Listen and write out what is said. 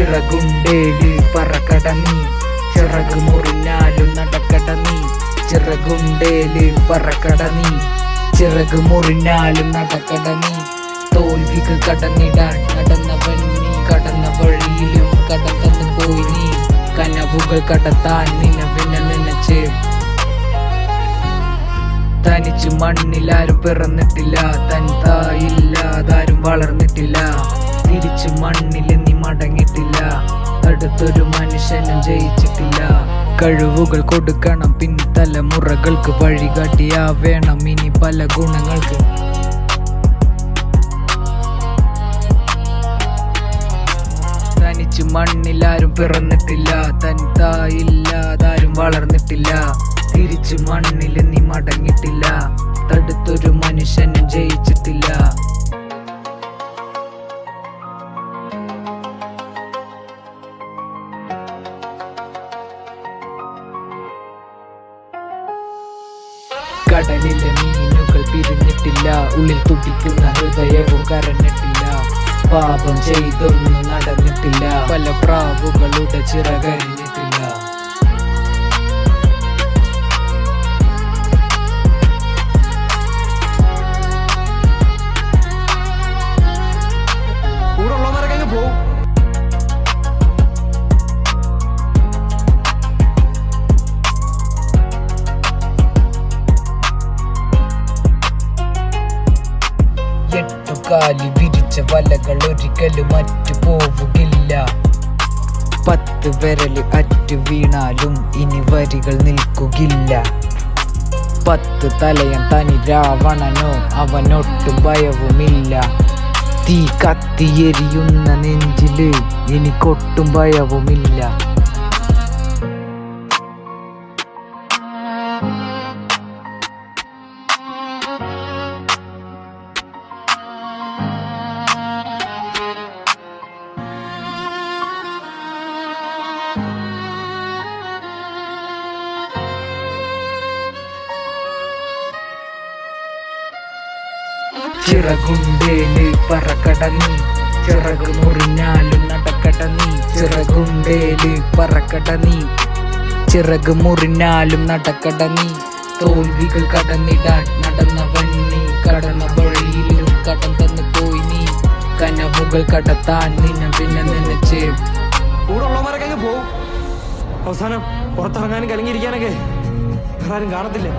ചിറകുണ്ടേല് പറക്കട നീ, ചിറക് മുറിഞ്ഞാലും നടക്കട നീ. ചിറകുണ്ടേല് പറക്കട നീ, ചിറക് മുറിഞ്ഞാലും നടക്കട നീ. തോൽവികൾ കടന്നിടാൻ നടന്നവൻ നീ, കടന്ന വഴിയിലും കടന്നു പോയി നീ. കനവുകൾ കടത്താൻ നിലവിനെ നനച്ച് തനിച്ച് മണ്ണിലാരും പിറന്നിട്ടില്ല, തൻ തായില്ലാതാരും വളർന്നിട്ടില്ല. തിരിച്ചു മണ്ണിൽ നീ മടങ്ങിട്ടില്ല, അടുത്തൊരു മനുഷ്യനും ജയിച്ചിട്ടില്ല. കഴിവുകൾ കൊടുക്കണം പിന്നെ തലമുറകൾക്ക്, വഴികാട്ടിയാവേണം ഇനി പല ഗുണങ്ങൾക്ക്. തനിച്ച് മണ്ണിലാരും പിറന്നിട്ടില്ല, തൻ തായില്ലാതാരും വളർന്നിട്ടില്ല. തിരിച്ചു മണ്ണിൽ നീ മടങ്ങിട്ടില്ല, തടുത്തൊരു മനുഷ്യനും ജയിച്ചിട്ടില്ല. കടലിലെ മീനുകൾ പിരിഞ്ഞിട്ടില്ല, ഉള്ളിൽ തുടിക്കുന്ന ഹൃദയവും കരഞ്ഞിട്ടില്ല. പാപം ചെയ്തൊന്നും നടന്നിട്ടില്ല, പല പ്രാവുകളുടെ ചിറകരിഞ്ഞിട്ടില്ല. എട്ടുകാലി വിരിച്ച വലകൾ ഒരിക്കലും അറ്റു പോവുകില്ല. 10 വിരല് അറ്റു വീണാലും ഇനി വരികൾ നിൽക്കുകില്ല. 10 തലയൻ തനി രാവണനോ, അവനൊട്ടും ഭയവുമില്ല. തീ കത്തിയെരിയുന്ന നെഞ്ചില് എനിക്കൊട്ടും ഭയവുമില്ല. ചിറകുണ്ടേല് പറക്കട നീ, ചിറക് മുറിഞ്ഞാലും നടക്കട നീ. ചിറകുണ്ടേല് പറക്കട നീ, ചിറക് മുറിഞ്ഞാലും നടക്കട നീ. തോൽവികൾ കടന്നിടാൻ നടന്നവൻ നീ, കടന്ന വഴിയിലും കടന്നു പോയി നീ. കനവുകൾ കടത്താൻ നിലവിനെ നനച്ച് കൂടെ പോവും. അവസാനം പുറത്തിറങ്ങാനും കലങ്ങിയിരിക്കാനൊക്കെ ആരും കാണത്തില്ല.